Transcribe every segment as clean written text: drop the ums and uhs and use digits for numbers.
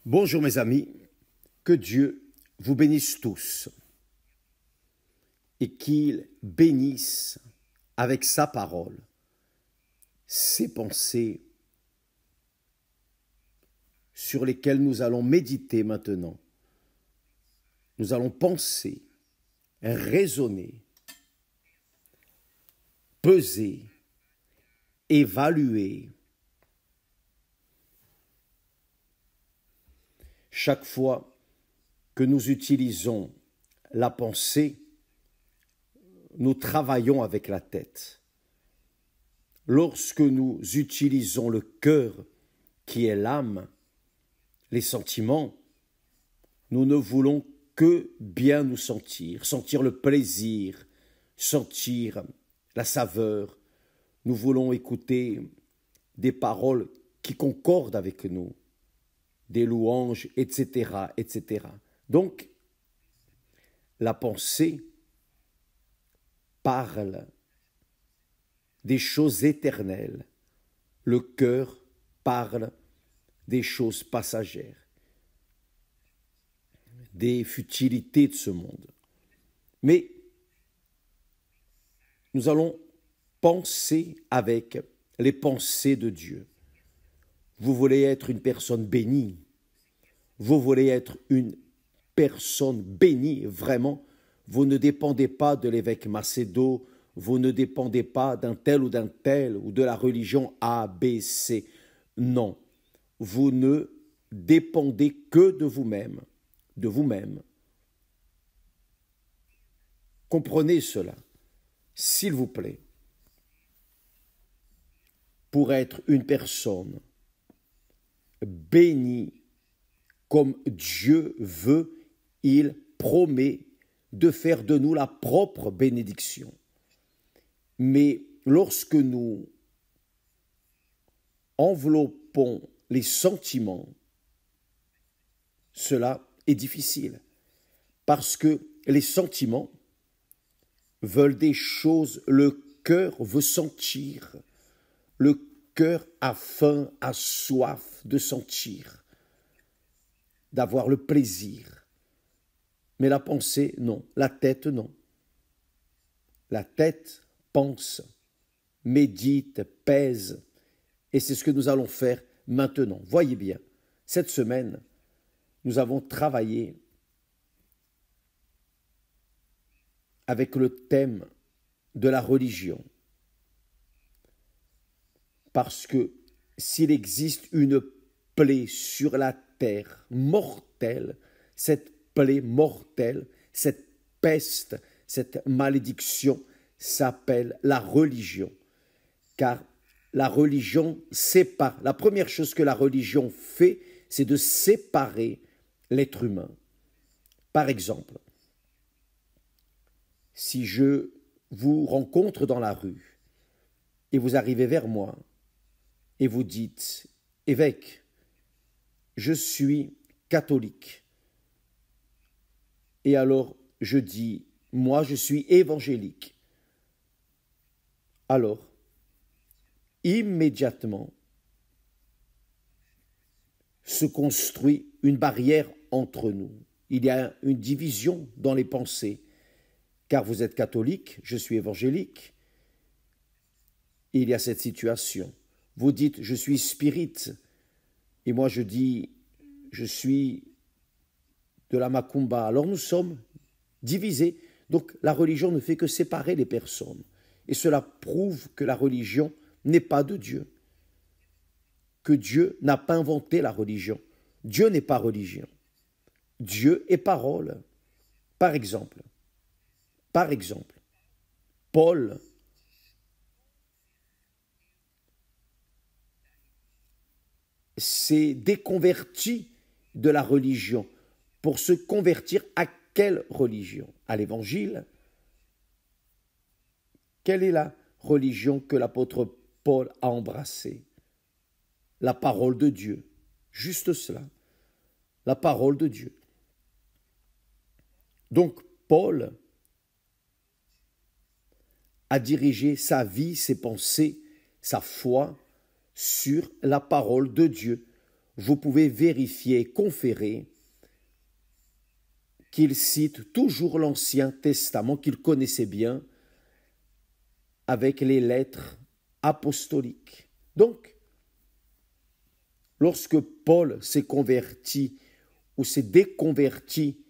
Bonjour mes amis, que Dieu vous bénisse tous et qu'il bénisse avec sa parole ces pensées sur lesquelles nous allons méditer maintenant. Nous allons penser, raisonner, peser, évaluer. Chaque fois que nous utilisons la pensée, nous travaillons avec la tête. Lorsque nous utilisons le cœur, qui est l'âme, les sentiments, nous ne voulons que bien nous sentir, sentir le plaisir, sentir la saveur. Nous voulons écouter des paroles qui concordent avec nous, des louanges, etc., etc. Donc, la pensée parle des choses éternelles. Le cœur parle des choses passagères, des futilités de ce monde. Mais nous allons penser avec les pensées de Dieu. Vous voulez être une personne bénie. Vous voulez être une personne bénie, vraiment. Vous ne dépendez pas de l'évêque Macedo, vous ne dépendez pas d'un tel ou de la religion A, B, C. Non, vous ne dépendez que de vous-même, de vous-même. Comprenez cela, s'il vous plaît. Pour être une personne bénie comme Dieu veut, il promet de faire de nous la propre bénédiction. Mais lorsque nous enveloppons les sentiments, cela est difficile. Parce que les sentiments veulent des choses, le cœur veut sentir. Le cœur a faim, a soif de sentir, d'avoir le plaisir. Mais la pensée, non. La tête, non. La tête pense, médite, pèse. Et c'est ce que nous allons faire maintenant. Voyez bien, cette semaine, nous avons travaillé avec le thème de la religion. Parce que s'il existe une plaie sur la terre mortelle, cette plaie mortelle, cette peste, cette malédiction s'appelle la religion. Car la religion sépare. La première chose que la religion fait, c'est de séparer l'être humain. Par exemple, si je vous rencontre dans la rue et vous arrivez vers moi et vous dites « Évêque, je suis catholique ». Et alors je dis « Moi, je suis évangélique ». Alors, immédiatement, se construit une barrière entre nous. Il y a une division dans les pensées. Car vous êtes catholique, je suis évangélique. Il y a cette situation. Vous dites, je suis spirite. Et moi, je dis, je suis de la Macumba. Alors nous sommes divisés. Donc la religion ne fait que séparer les personnes. Et cela prouve que la religion n'est pas de Dieu. Que Dieu n'a pas inventé la religion. Dieu n'est pas religion. Dieu est parole. Par exemple, Paul s'est déconverti de la religion pour se convertir à quelle religion? À l'évangile. Quelle est la religion que l'apôtre Paul a embrassée? La parole de Dieu. Juste cela. La parole de Dieu. Donc, Paul a dirigé sa vie, ses pensées, sa foi sur la parole de Dieu. vous pouvez vérifier, conférer qu'il cite toujours l'Ancien Testament qu'il connaissait bien avec les lettres apostoliques. Donc, lorsque Paul s'est converti ou s'est déconverti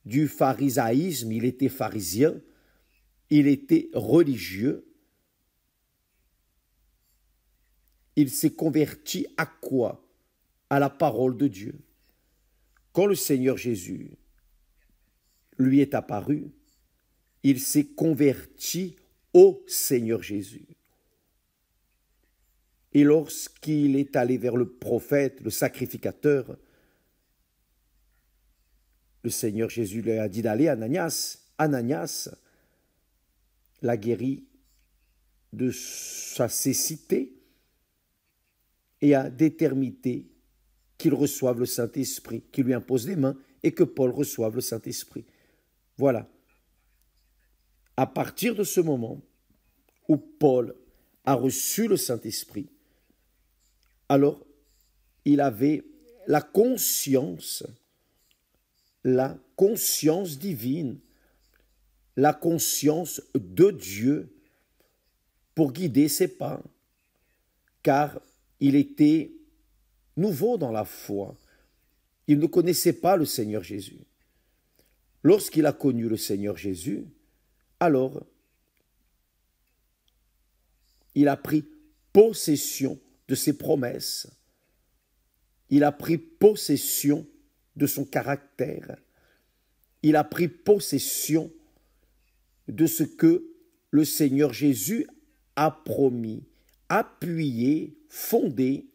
du pharisaïsme, il était pharisien, il était religieux, il s'est converti à quoi? À la parole de Dieu. Quand le Seigneur Jésus lui est apparu, il s'est converti au Seigneur Jésus. Et lorsqu'il est allé vers le prophète, le sacrificateur, le Seigneur Jésus lui a dit d'aller à Ananias. Ananias l'a guéri de sa cécité et a déterminé qu'il reçoive le Saint-Esprit, qu'il lui impose les mains et que Paul reçoive le Saint-Esprit. Voilà. À partir de ce moment où Paul a reçu le Saint-Esprit, alors il avait la conscience divine, la conscience de Dieu pour guider ses pas, car il était nouveau dans la foi. Il ne connaissait pas le Seigneur Jésus. Lorsqu'il a connu le Seigneur Jésus, alors il a pris possession de ses promesses. Il a pris possession de son caractère. Il a pris possession de ce que le Seigneur Jésus a promis, appuyé, fondé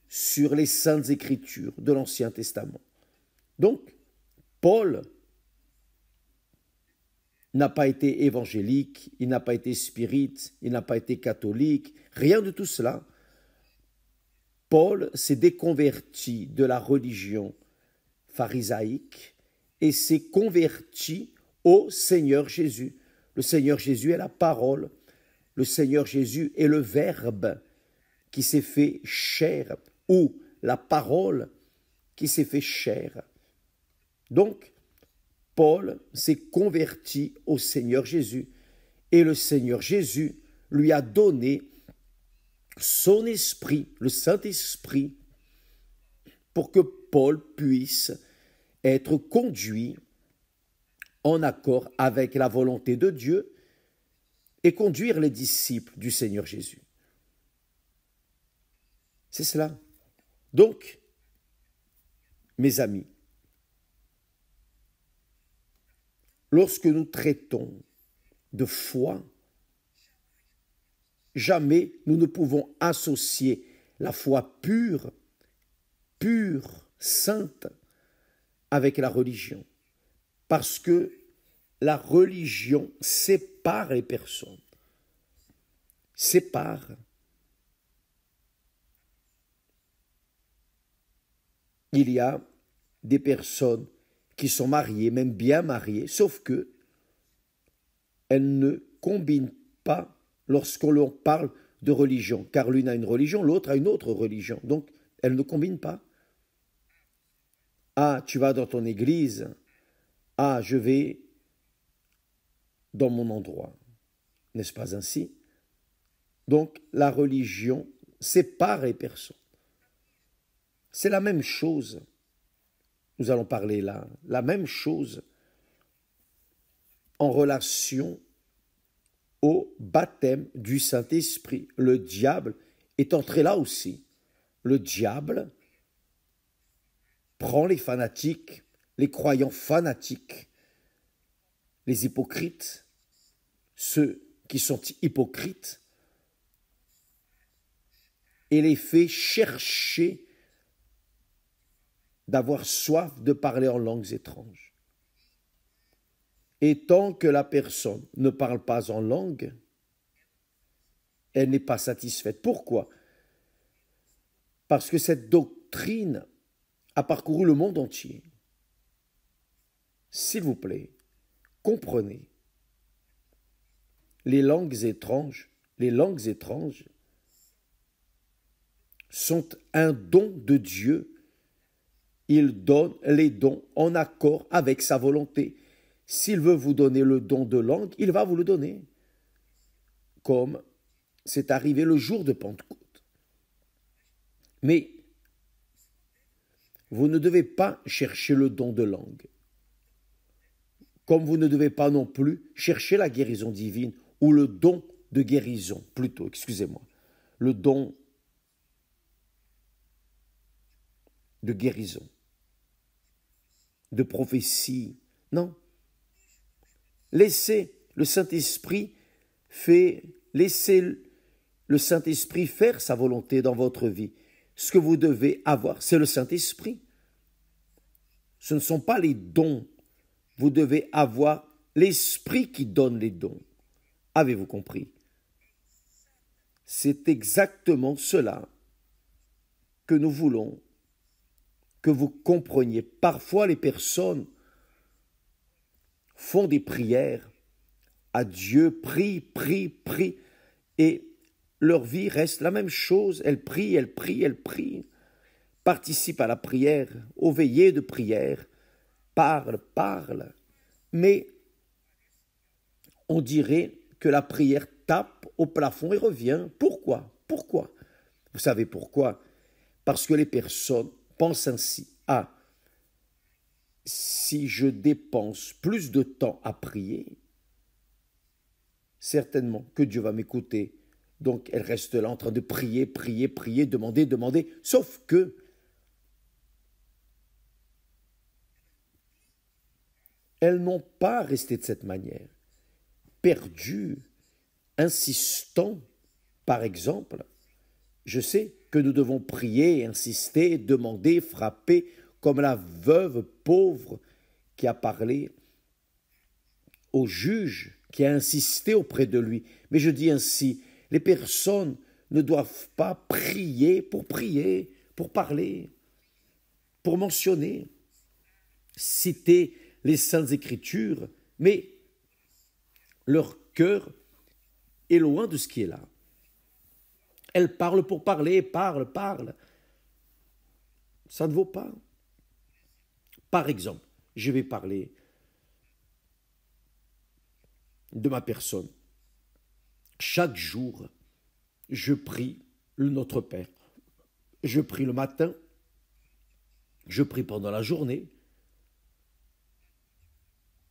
sur les saintes écritures de l'Ancien Testament. Donc, Paul n'a pas été évangélique, il n'a pas été spirite, il n'a pas été catholique, rien de tout cela. Paul s'est déconverti de la religion pharisaïque et s'est converti au Seigneur Jésus. Le Seigneur Jésus est la parole, le Seigneur Jésus est le Verbe qui s'est fait chair, ou la parole qui s'est fait chair. Donc, Paul s'est converti au Seigneur Jésus et le Seigneur Jésus lui a donné son esprit, le Saint-Esprit, pour que Paul puisse être conduit en accord avec la volonté de Dieu et conduire les disciples du Seigneur Jésus. C'est cela. Donc, mes amis, lorsque nous traitons de foi, jamais nous ne pouvons associer la foi pure, sainte, avec la religion. Parce que la religion sépare les personnes. Sépare. Il y a des personnes qui sont mariées, même bien mariées, sauf que elles ne combinent pas lorsqu'on leur parle de religion, car l'une a une religion, l'autre a une autre religion. Donc, elles ne combinent pas. Ah, tu vas dans ton église. Ah, je vais dans mon endroit. N'est-ce pas ainsi? Donc, la religion sépare les personnes. C'est la même chose. Nous allons parler là. La même chose en relation au baptême du Saint-Esprit. Le diable est entré là aussi. Le diable prend les fanatiques, les croyants fanatiques, les hypocrites, ceux qui sont hypocrites, et les fait chercher d'avoir soif de parler en langues étranges. Et tant que la personne ne parle pas en langue, elle n'est pas satisfaite. Pourquoi? Parce que cette doctrine a parcouru le monde entier. S'il vous plaît, comprenez. Les langues étranges sont un don de Dieu. Il donne les dons en accord avec sa volonté. S'il veut vous donner le don de langue, il va vous le donner. Comme c'est arrivé le jour de Pentecôte. Mais vous ne devez pas chercher le don de langue. Comme vous ne devez pas non plus chercher la guérison divine ou le don de guérison, plutôt, excusez-moi, le don de guérison, de prophétie. Non. Laissez le Saint-Esprit laissez le Saint-Esprit faire sa volonté dans votre vie. Ce que vous devez avoir, c'est le Saint-Esprit. Ce ne sont pas les dons. Vous devez avoir l'Esprit qui donne les dons. Avez-vous compris? C'est exactement cela que nous voulons que vous compreniez. Parfois, les personnes font des prières à Dieu, prient, et leur vie reste la même chose. Elles prient, participent à la prière, aux veillées de prière, parlent, mais on dirait que la prière tape au plafond et revient. Pourquoi? Vous savez pourquoi? Parce que les personnes pensent ainsi. Ah, si je dépense plus de temps à prier, certainement que Dieu va m'écouter. Donc elles restent là en train de prier, demander. Sauf que elles n'ont pas resté de cette manière. Perdues, insistant, par exemple. Je sais que nous devons prier, insister, demander, frapper, comme la veuve pauvre qui a parlé au juge, qui a insisté auprès de lui. Mais je dis ainsi, les personnes ne doivent pas prier, pour parler, pour mentionner, citer les Saintes Écritures, mais leur cœur est loin de ce qui est là. Elles parlent pour parler, parlent. Ça ne vaut pas. Par exemple, je vais parler de ma personne. Chaque jour, je prie le Notre Père. Je prie le matin, je prie pendant la journée,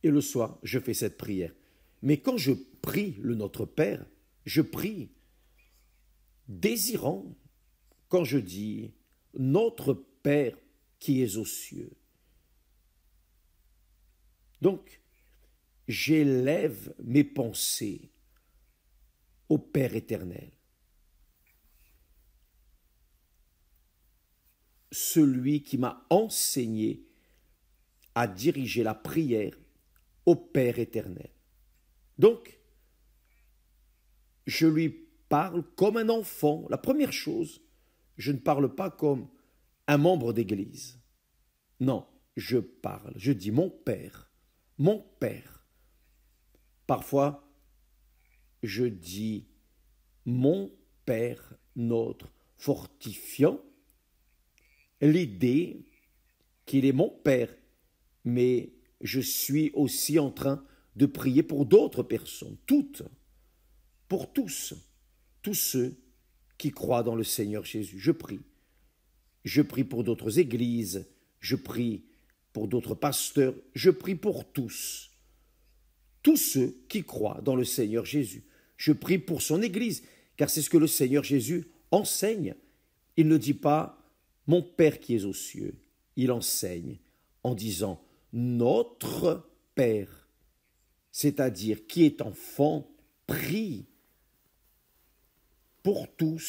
et le soir, je fais cette prière. Mais quand je prie le Notre Père, je prie désirant, quand je dis Notre Père qui es aux cieux. Donc, j'élève mes pensées au Père éternel. Celui qui m'a enseigné à diriger la prière au Père éternel. Donc, je lui parle comme un enfant. La première chose, je ne parle pas comme un membre d'église. Non, je parle, je dis mon Père, mon Père. Parfois, je dis mon Père, notre fortifiant, l'idée qu'il est mon Père, mais je suis aussi en train de prier pour d'autres personnes, toutes, pour tous ceux qui croient dans le Seigneur Jésus. Je prie pour d'autres églises, je prie pour d'autres pasteurs, je prie pour tous ceux qui croient dans le Seigneur Jésus. Je prie pour son Église, car c'est ce que le Seigneur Jésus enseigne. Il ne dit pas « Mon Père qui est aux cieux », il enseigne en disant « Notre Père », c'est-à-dire qui est enfant, prie pour tous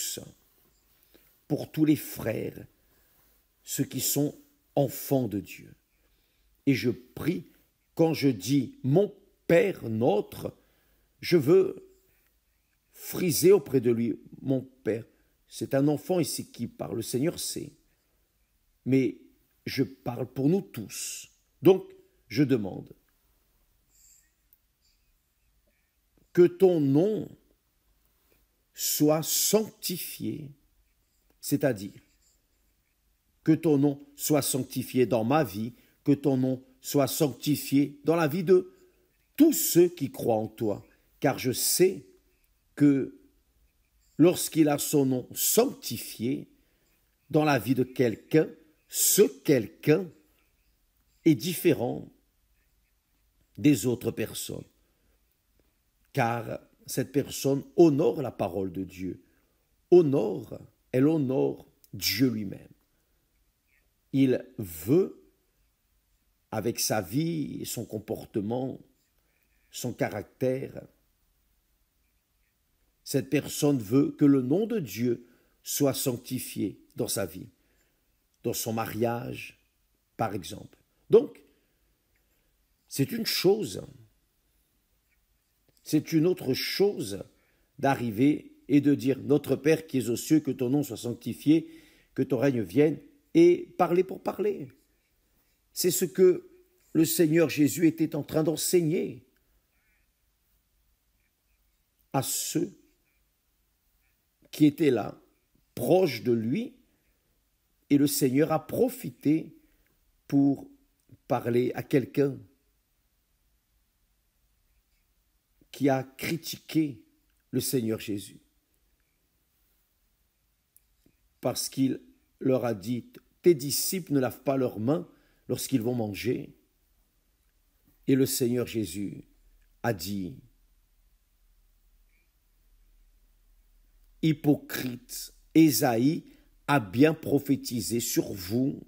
les frères, ceux qui sont enfants de Dieu. Et je prie, quand je dis « Mon Père notre », je veux friser auprès de lui. Mon Père, c'est un enfant ici qui parle, le Seigneur sait. Mais je parle pour nous tous. Donc, je demande que ton nom soit sanctifié c'est-à-dire que ton nom soit sanctifié dans ma vie, que ton nom soit sanctifié dans la vie de tous ceux qui croient en toi, car je sais que lorsqu'il a son nom sanctifié dans la vie de quelqu'un, ce quelqu'un est différent des autres personnes, car cette personne honore la parole de Dieu, elle honore Dieu lui-même. Il veut, avec sa vie, son comportement, son caractère, cette personne veut que le nom de Dieu soit sanctifié dans sa vie, dans son mariage, par exemple. Donc, c'est une chose, c'est une autre chose d'arriver et de dire « Notre Père qui es aux cieux, que ton nom soit sanctifié, que ton règne vienne » et parler pour parler. C'est ce que le Seigneur Jésus était en train d'enseigner à ceux qui étaient là, proches de lui, et le Seigneur a profité pour parler à quelqu'un qui a critiqué le Seigneur Jésus. Parce qu'il leur a dit, tes disciples ne lavent pas leurs mains lorsqu'ils vont manger. Et le Seigneur Jésus a dit, hypocrite, Ésaïe a bien prophétisé sur vous.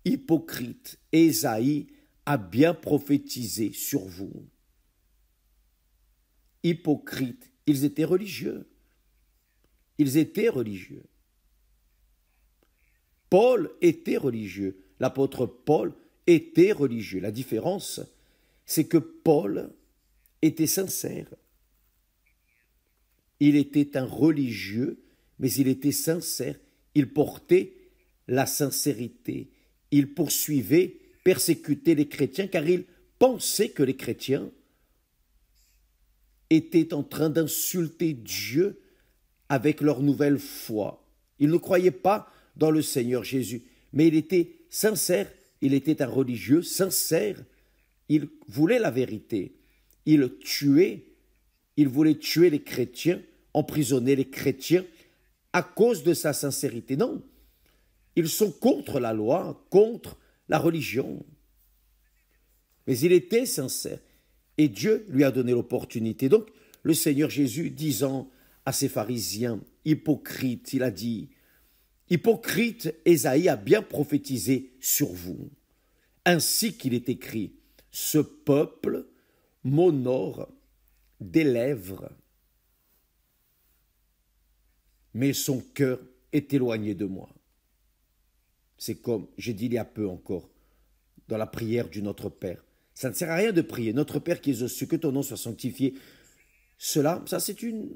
Hypocrite, Ésaïe a bien prophétisé sur vous. Hypocrites, ils étaient religieux. Ils étaient religieux. Paul était religieux. L'apôtre Paul était religieux. La différence, c'est que Paul était sincère. Il était un religieux, mais il était sincère. Il portait la sincérité. Il poursuivait, persécutait les chrétiens, car il pensait que les chrétiens étaient en train d'insulter Dieu avec leur nouvelle foi. Il ne croyait pas dans le Seigneur Jésus, mais il était sincère, il était un religieux sincère, il voulait la vérité, il voulait tuer les chrétiens, emprisonner les chrétiens à cause de sa sincérité. Non, ils sont contre la loi, contre la religion, mais il était sincère. Et Dieu lui a donné l'opportunité. Donc, le Seigneur Jésus, disant à ces pharisiens hypocrites, il a dit, hypocrite, Ésaïe a bien prophétisé sur vous, ainsi qu'il est écrit, ce peuple m'honore des lèvres, mais son cœur est éloigné de moi. C'est comme j'ai dit il y a peu encore, dans la prière du Notre Père. Ça ne sert à rien de prier. Notre Père qui es aux cieux, que ton nom soit sanctifié. Ça c'est une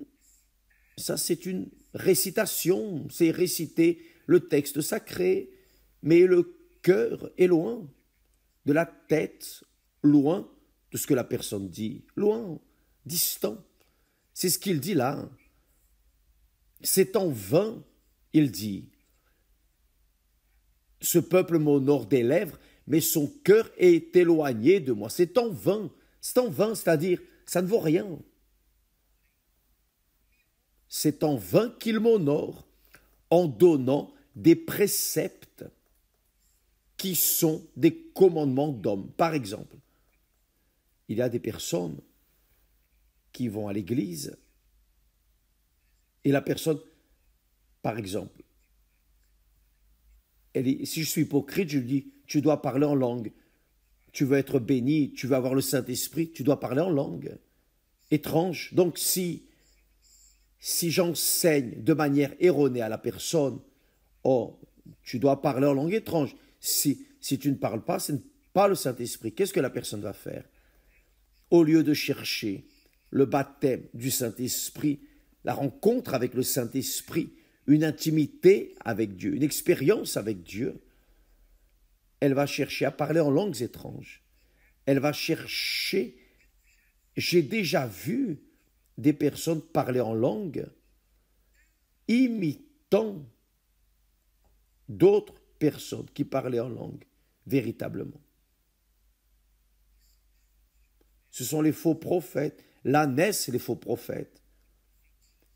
récitation, c'est réciter le texte sacré, mais le cœur est loin de la tête, loin de ce que la personne dit, loin, distant. C'est ce qu'il dit là. C'est en vain, il dit. Ce peuple m'honore des lèvres, mais son cœur est éloigné de moi. C'est en vain, c'est-à-dire, ça ne vaut rien. C'est en vain qu'il m'honore en donnant des préceptes qui sont des commandements d'hommes. Par exemple, il y a des personnes qui vont à l'église et la personne, par exemple, si je suis hypocrite, je lui dis, tu dois parler en langue. Tu veux être béni, tu veux avoir le Saint-Esprit, tu dois parler en langue étrange. Donc si j'enseigne de manière erronée à la personne, oh, tu dois parler en langue étrange. Si tu ne parles pas, ce n'est pas le Saint-Esprit. Qu'est-ce que la personne va faire? Au lieu de chercher le baptême du Saint-Esprit, la rencontre avec le Saint-Esprit, une intimité avec Dieu, une expérience avec Dieu, elle va chercher à parler en langues étranges. Elle va chercher, j'ai déjà vu des personnes parler en langue imitant d'autres personnes qui parlaient en langue, véritablement. Ce sont les faux prophètes, là naissent les faux prophètes,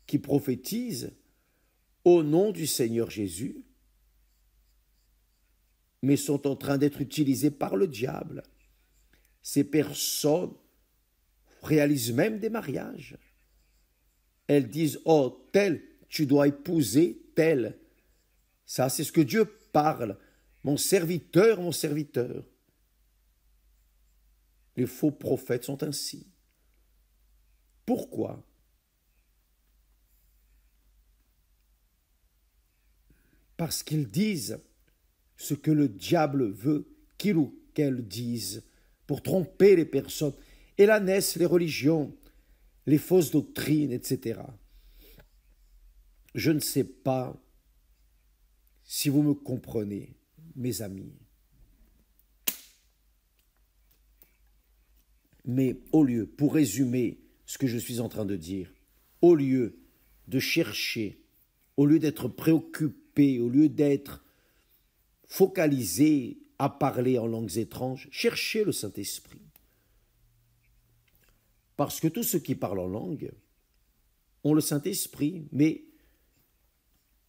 qui prophétisent au nom du Seigneur Jésus, mais sont en train d'être utilisés par le diable. Ces personnes réalisent même des mariages. Elles disent, oh, tel, tu dois épouser tel. Ça, c'est ce que Dieu parle. Mon serviteur, mon serviteur. Les faux prophètes sont ainsi. Pourquoi? Parce qu'ils disent ce que le diable veut qu'il ou qu'elle dise pour tromper les personnes. Et là naissent les religions, les fausses doctrines, etc. Je ne sais pas si vous me comprenez, mes amis. Mais au lieu, pour résumer ce que je suis en train de dire, au lieu de chercher, au lieu d'être préoccupé, au lieu d'être focalisé à parler en langues étranges, cherchez le Saint-Esprit. Parce que tous ceux qui parlent en langue ont le Saint-Esprit, mais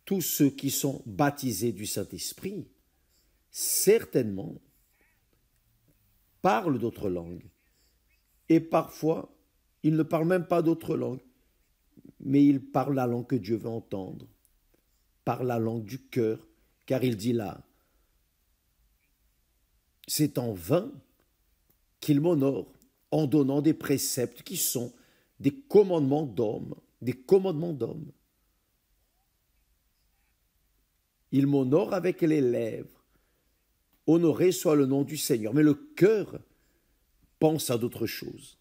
tous ceux qui sont baptisés du Saint-Esprit, certainement, parlent d'autres langues. Et parfois, ils ne parlent même pas d'autres langues, mais ils parlent la langue que Dieu veut entendre, parlent la langue du cœur, car il dit là, c'est en vain qu'il m'honore en donnant des préceptes qui sont des commandements d'hommes, des commandements d'hommes. Il m'honore avec les lèvres. Honoré soit le nom du Seigneur. Mais le cœur pense à d'autres choses.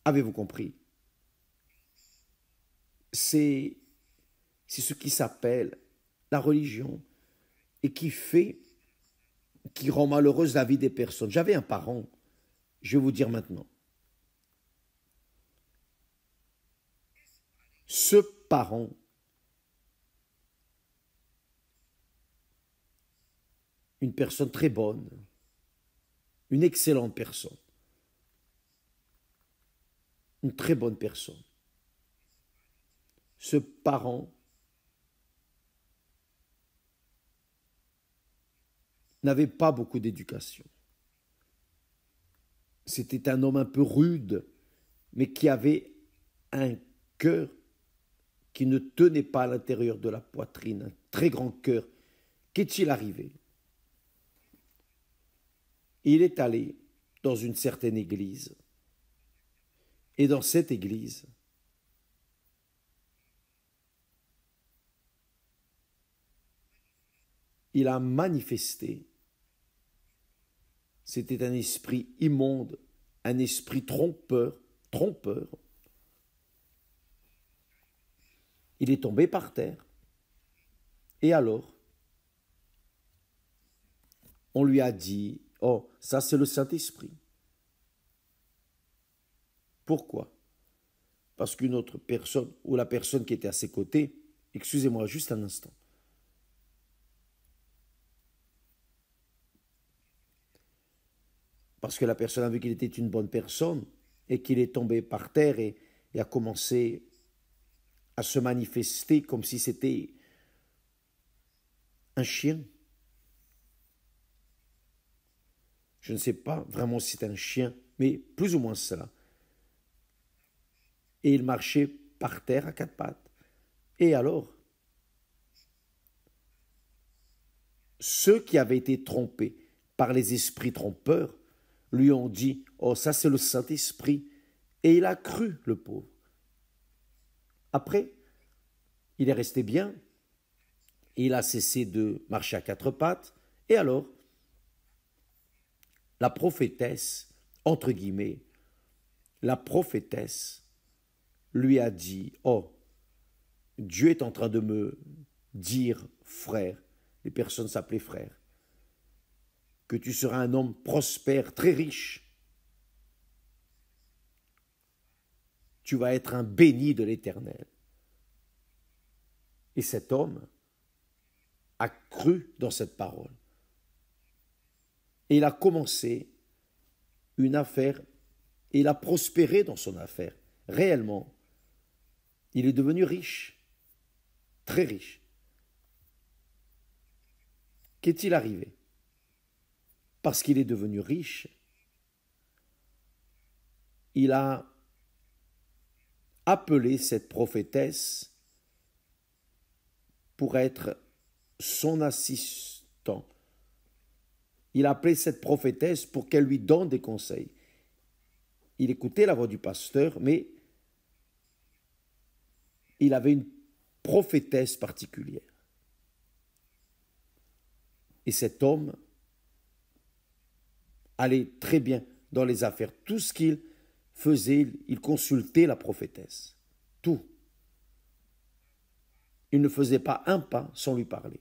Avez-vous compris? C'est ce qui s'appelle la religion et qui rend malheureuse la vie des personnes. J'avais un parent, je vais vous dire maintenant. Ce parent une personne très bonne, une excellente personne, une très bonne personne. Ce parent n'avait pas beaucoup d'éducation. C'était un homme un peu rude, mais qui avait un cœur qui ne tenait pas à l'intérieur de la poitrine, un très grand cœur. Qu'est-il arrivé? Il est allé dans une certaine église. Et dans cette église, il a manifesté, c'était un esprit immonde, un esprit trompeur. Il est tombé par terre. Et alors, on lui a dit, oh, ça c'est le Saint-Esprit. Pourquoi? Parce qu'une autre personne, ou la personne qui était à ses côtés, excusez-moi juste un instant. Parce que la personne a vu qu'il était une bonne personne et qu'il est tombé par terre et a commencé à se manifester comme si c'était un chien. Je ne sais pas vraiment si c'est un chien, mais plus ou moins cela. Et il marchait par terre à quatre pattes. Et alors, ceux qui avaient été trompés par les esprits trompeurs lui ont dit, oh ça c'est le Saint-Esprit. Et il a cru, le pauvre. Après, il est resté bien. Il a cessé de marcher à quatre pattes. Et alors, la prophétesse, entre guillemets, la prophétesse lui a dit, oh, Dieu est en train de me dire, frère, les personnes s'appelaient frère, que tu seras un homme prospère, très riche. Tu vas être un béni de l'Éternel. Et cet homme a cru dans cette parole. Et il a commencé une affaire et il a prospéré dans son affaire. Réellement, il est devenu riche, très riche. Qu'est-il arrivé? Parce qu'il est devenu riche, il a appelé cette prophétesse pour être son assistant. Il a appelé cette prophétesse pour qu'elle lui donne des conseils. Il écoutait la voix du pasteur, mais il avait une prophétesse particulière. Et cet homme allait très bien dans les affaires. Tout ce qu'il faisait, il consultait la prophétesse. Tout. Il ne faisait pas un pas sans lui parler.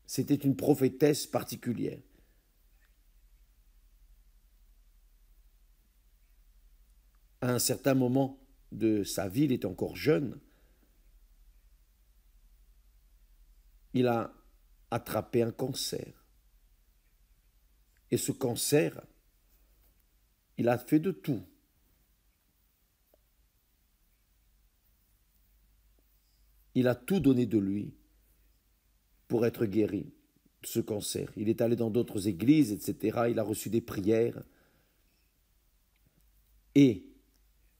C'était une prophétesse particulière. À un certain moment de sa vie, il était encore jeune, il a attrapé un cancer. Et ce cancer, il a fait de tout. Il a tout donné de lui pour être guéri de ce cancer. Il est allé dans d'autres églises, etc. Il a reçu des prières. Et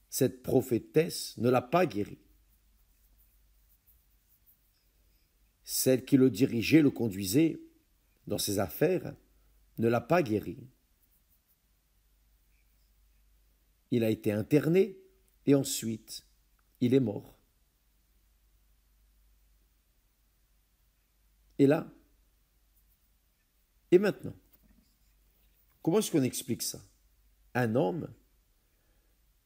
cette prophétesse ne l'a pas guéri. Celle qui le dirigeait, le conduisait dans ses affaires, ne l'a pas guéri. Il a été interné et ensuite, il est mort. Et là, et maintenant, comment est-ce qu'on explique ça? Un homme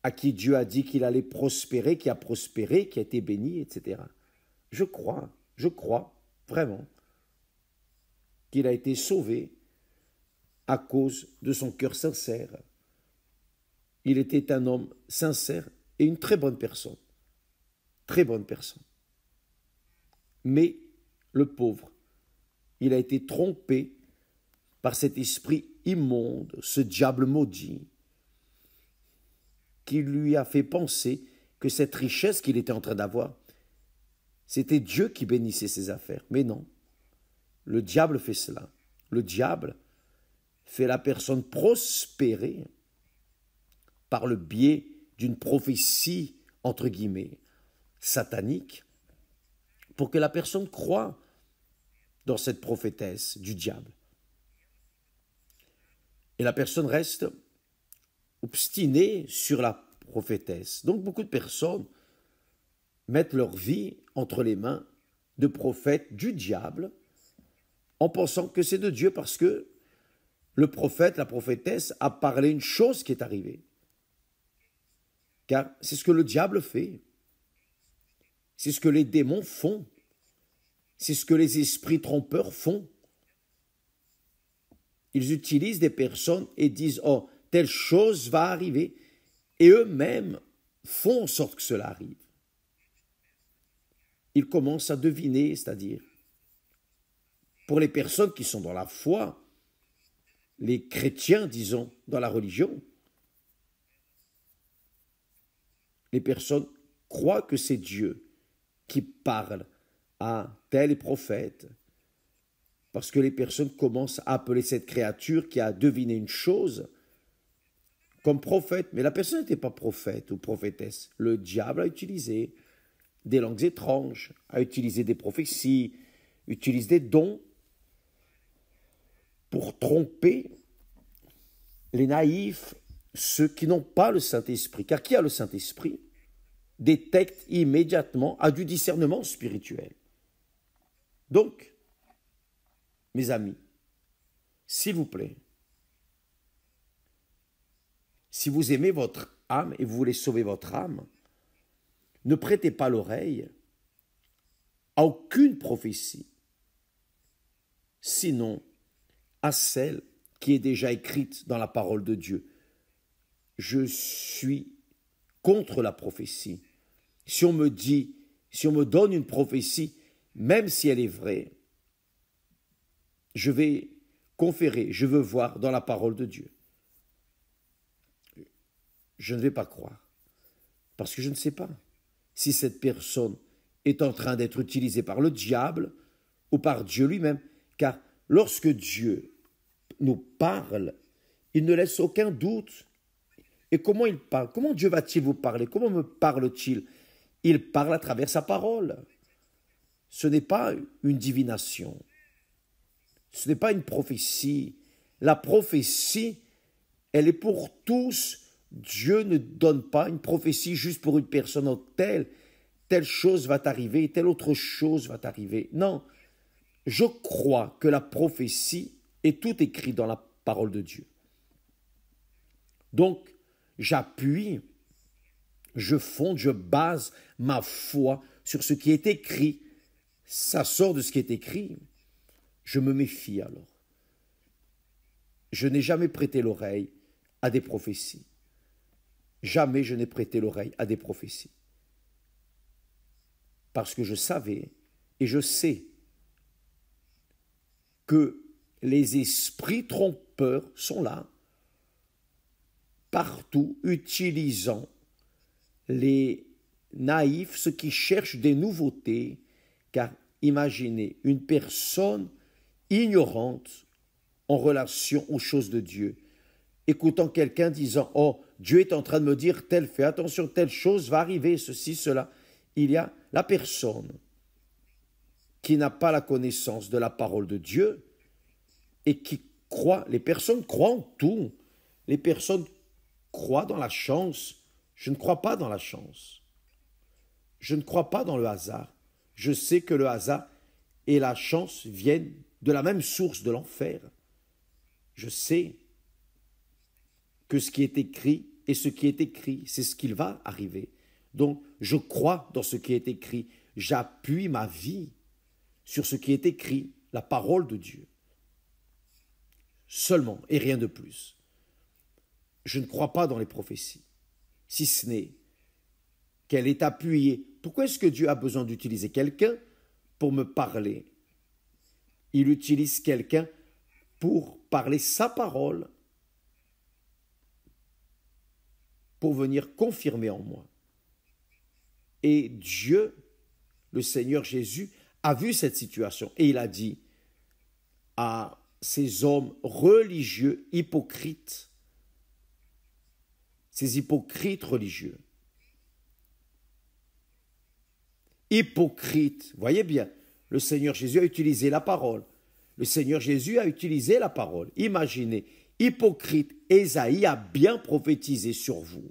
à qui Dieu a dit qu'il allait prospérer, qui a prospéré, qui a été béni, etc. Je crois vraiment qu'il a été sauvé à cause de son cœur sincère. Il était un homme sincère et une très bonne personne. Très bonne personne. Mais le pauvre, il a été trompé par cet esprit immonde, ce diable maudit, qui lui a fait penser que cette richesse qu'il était en train d'avoir, c'était Dieu qui bénissait ses affaires. Mais non, le diable fait cela. Le diable fait la personne prospérer par le biais d'une prophétie, entre guillemets, satanique, pour que la personne croie dans cette prophétesse du diable. Et la personne reste obstinée sur la prophétesse. Donc beaucoup de personnes mettent leur vie entre les mains de prophètes du diable en pensant que c'est de Dieu parce que le prophète, la prophétesse a parlé une chose qui est arrivée. Car c'est ce que le diable fait. C'est ce que les démons font. C'est ce que les esprits trompeurs font. Ils utilisent des personnes et disent « Oh, telle chose va arriver » et eux-mêmes font en sorte que cela arrive. Ils commencent à deviner, c'est-à-dire, pour les personnes qui sont dans la foi, les chrétiens, disons, dans la religion, les personnes croient que c'est Dieu qui parle à tel prophète, parce que les personnes commencent à appeler cette créature qui a deviné une chose comme prophète. Mais la personne n'était pas prophète ou prophétesse. Le diable a utilisé des langues étranges, a utilisé des prophéties, utilise des dons pour tromper les naïfs, ceux qui n'ont pas le Saint-Esprit. Car qui a le Saint-Esprit détecte immédiatement, a du discernement spirituel. Donc, mes amis, s'il vous plaît, si vous aimez votre âme et vous voulez sauver votre âme, ne prêtez pas l'oreille à aucune prophétie, sinon à celle qui est déjà écrite dans la parole de Dieu. Je suis contre la prophétie. Si on me donne une prophétie, même si elle est vraie, je vais conférer, je veux voir dans la parole de Dieu. Je ne vais pas croire, parce que je ne sais pas si cette personne est en train d'être utilisée par le diable ou par Dieu lui-même, car lorsque Dieu nous parle, il ne laisse aucun doute. Et comment il parle? Comment Dieu va-t-il vous parler? Comment me parle-t-il? Il parle à travers sa parole. Ce n'est pas une divination. Ce n'est pas une prophétie. La prophétie, elle est pour tous. Dieu ne donne pas une prophétie juste pour une personne. Oh, telle chose va t'arriver, telle autre chose va t'arriver. Non, je crois que la prophétie est tout écrit dans la parole de Dieu. Donc, j'appuie, je fonde, je base ma foi sur ce qui est écrit. Ça sort de ce qui est écrit. Je me méfie alors. Je n'ai jamais prêté l'oreille à des prophéties. Jamais je n'ai prêté l'oreille à des prophéties. Parce que je savais et je sais que les esprits trompeurs sont là, partout, utilisant les naïfs, ceux qui cherchent des nouveautés, car imaginez une personne ignorante en relation aux choses de Dieu, écoutant quelqu'un disant « Oh, Dieu est en train de me dire tel fait, attention, telle chose va arriver, ceci, cela ». Il y a la personne qui n'a pas la connaissance de la parole de Dieu et qui croit, les personnes croient en tout, les personnes croient dans la chance. Je ne crois pas dans la chance. Je ne crois pas dans le hasard. Je sais que le hasard et la chance viennent de la même source, de l'enfer. Je sais que ce qui est écrit et ce qui est écrit, c'est ce qu'il va arriver. Donc, je crois dans ce qui est écrit. J'appuie ma vie sur ce qui est écrit, la parole de Dieu. Seulement, et rien de plus. Je ne crois pas dans les prophéties, si ce n'est qu'elle est appuyée. Pourquoi est-ce que Dieu a besoin d'utiliser quelqu'un pour me parler? Il utilise quelqu'un pour parler sa parole, pour venir confirmer en moi. Et Dieu, le Seigneur Jésus, a vu cette situation et il a dit à ces hommes religieux hypocrites, ces hypocrites religieux, hypocrites, voyez bien, le Seigneur Jésus a utilisé la parole. Le Seigneur Jésus a utilisé la parole. Imaginez, hypocrite, Ésaïe a bien prophétisé sur vous.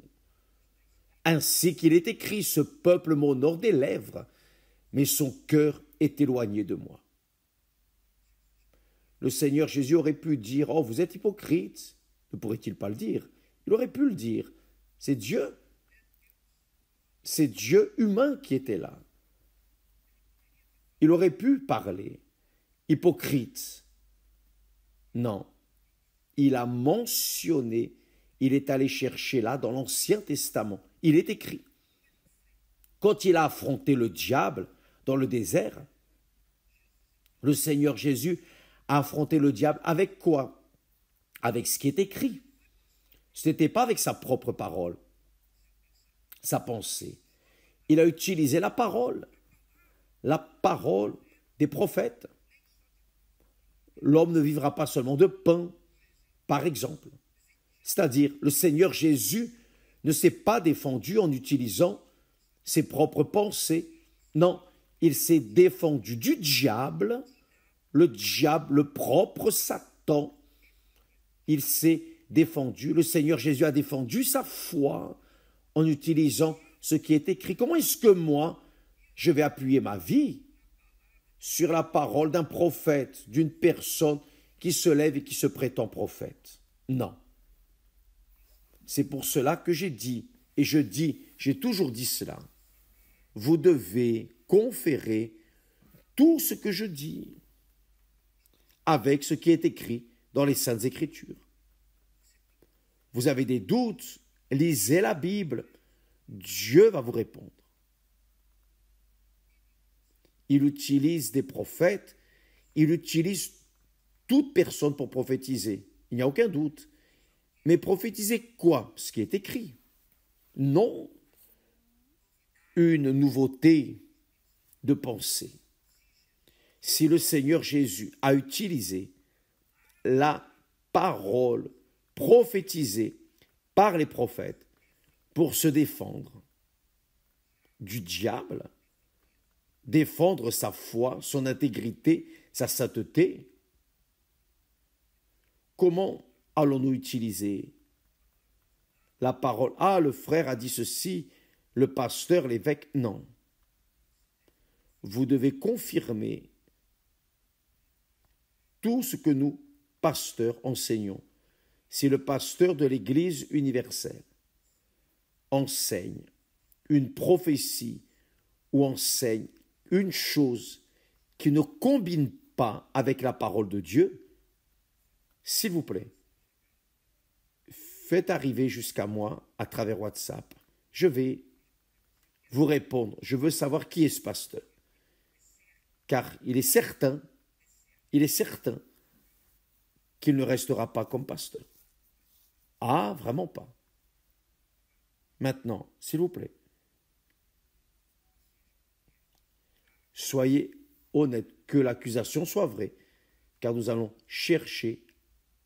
Ainsi qu'il est écrit, ce peuple m'honore des lèvres, mais son cœur est éloigné de moi. Le Seigneur Jésus aurait pu dire, oh, vous êtes hypocrite. Ne pourrait-il pas le dire? Il aurait pu le dire. C'est Dieu. C'est Dieu humain qui était là. Il aurait pu parler. Hypocrite. Non. Il a mentionné, il est allé chercher là dans l'Ancien Testament. Il est écrit. Quand il a affronté le diable dans le désert, le Seigneur Jésus a affronté le diable avec quoi? Avec ce qui est écrit. Ce n'était pas avec sa propre parole, sa pensée. Il a utilisé la parole des prophètes. L'homme ne vivra pas seulement de pain, par exemple. C'est-à-dire, le Seigneur Jésus ne s'est pas défendu en utilisant ses propres pensées. Non, il s'est défendu du diable, le propre Satan. Il s'est défendu, le Seigneur Jésus a défendu sa foi en utilisant ce qui est écrit. Comment est-ce que moi, je vais appuyer ma vie sur la parole d'un prophète, d'une personne qui se lève et qui se prétend prophète? Non. C'est pour cela que j'ai dit, et j'ai toujours dit cela, vous devez conférer tout ce que je dis avec ce qui est écrit dans les Saintes Écritures. Vous avez des doutes, lisez la Bible, Dieu va vous répondre. il utilise des prophètes, il utilise toute personne pour prophétiser. Il n'y a aucun doute. Mais prophétiser quoi? Ce qui est écrit. Non une nouveauté de pensée. Si le Seigneur Jésus a utilisé la parole prophétisée par les prophètes pour se défendre du diable, défendre sa foi, son intégrité, sa sainteté, comment allons-nous utiliser la parole? Ah, le frère a dit ceci, le pasteur, l'évêque, non. Vous devez confirmer tout ce que nous, pasteurs, enseignons. Si le pasteur de l'Église universelle enseigne une prophétie ou enseigne une chose qui ne combine pas avec la parole de Dieu, s'il vous plaît, faites arriver jusqu'à moi à travers WhatsApp. Je vais vous répondre. Je veux savoir qui est ce pasteur. Car il est certain qu'il ne restera pas comme pasteur. Ah, vraiment pas. Maintenant, s'il vous plaît, soyez honnête, que l'accusation soit vraie, car nous allons chercher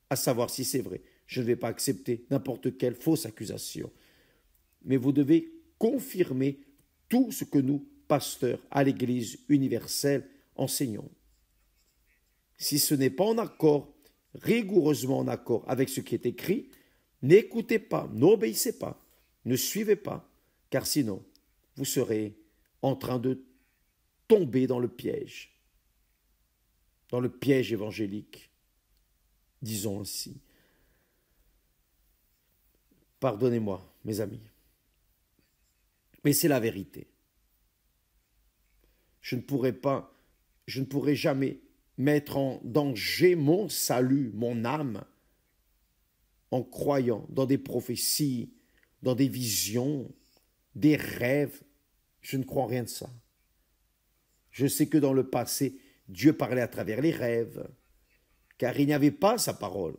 à savoir si c'est vrai. Je ne vais pas accepter n'importe quelle fausse accusation. Mais vous devez confirmer tout ce que nous, pasteurs à l'Église universelle, enseignons. Si ce n'est pas en accord, rigoureusement en accord avec ce qui est écrit, n'écoutez pas, n'obéissez pas, ne suivez pas, car sinon, vous serez en train de tomber dans le piège évangélique, disons ainsi. Pardonnez-moi, mes amis, mais c'est la vérité. Je ne pourrai jamais mettre en danger mon salut, mon âme, en croyant dans des prophéties, dans des visions, des rêves. Je ne crois en rien de ça. Je sais que dans le passé, Dieu parlait à travers les rêves, car il n'y avait pas sa parole.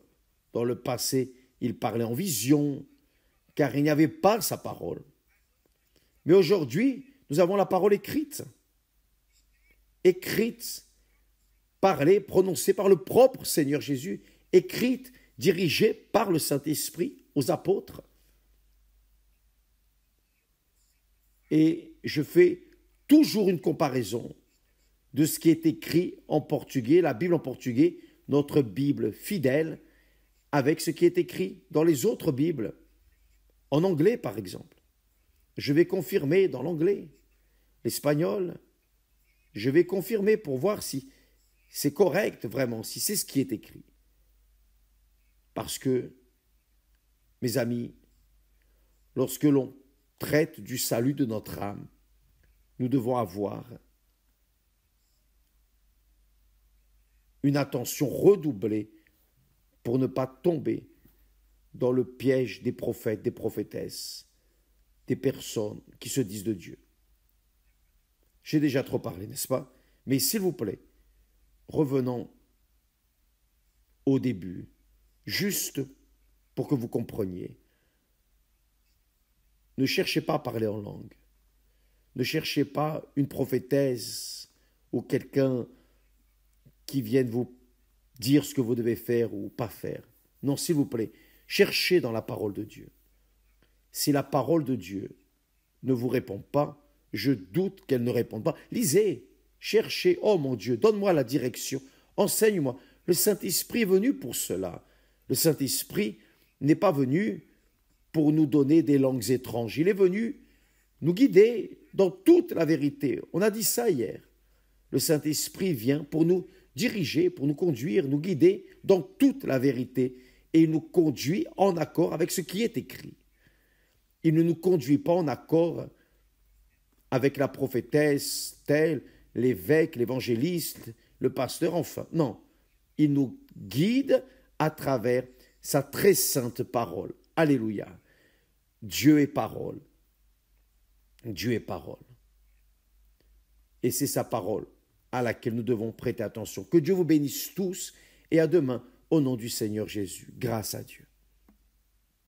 Dans le passé, il parlait en vision, car il n'y avait pas sa parole. Mais aujourd'hui, nous avons la parole écrite, parlée, prononcée par le propre Seigneur Jésus, écrite, dirigée par le Saint-Esprit aux apôtres. Et je fais toujours une comparaison de ce qui est écrit en portugais, la Bible en portugais, notre Bible fidèle, avec ce qui est écrit dans les autres Bibles, en anglais par exemple. Je vais confirmer dans l'anglais, l'espagnol, je vais confirmer pour voir si c'est correct vraiment, si c'est ce qui est écrit. Parce que, mes amis, lorsque l'on traite du salut de notre âme, nous devons avoir une attention redoublée pour ne pas tomber dans le piège des prophètes, des prophétesses, des personnes qui se disent de Dieu. J'ai déjà trop parlé, n'est-ce pas? Mais s'il vous plaît, revenons au début, juste pour que vous compreniez. Ne cherchez pas à parler en langue. Ne cherchez pas une prophétesse ou quelqu'un qui vienne vous dire ce que vous devez faire ou pas faire. Non, s'il vous plaît, cherchez dans la parole de Dieu. Si la parole de Dieu ne vous répond pas, je doute qu'elle ne réponde pas. Lisez, cherchez, oh mon Dieu, donne-moi la direction, enseigne-moi. Le Saint-Esprit est venu pour cela. Le Saint-Esprit n'est pas venu pour nous donner des langues étranges. Il est venu nous guider dans toute la vérité. On a dit ça hier. Le Saint-Esprit vient pour nous diriger, pour nous conduire, nous guider dans toute la vérité. Et il nous conduit en accord avec ce qui est écrit. Il ne nous conduit pas en accord avec la prophétesse telle, l'évêque, l'évangéliste, le pasteur, enfin. Non, il nous guide à travers sa très sainte parole. Alléluia. Dieu est parole. Dieu est parole. Et c'est sa parole à laquelle nous devons prêter attention. Que Dieu vous bénisse tous et à demain au nom du Seigneur Jésus. Grâce à Dieu.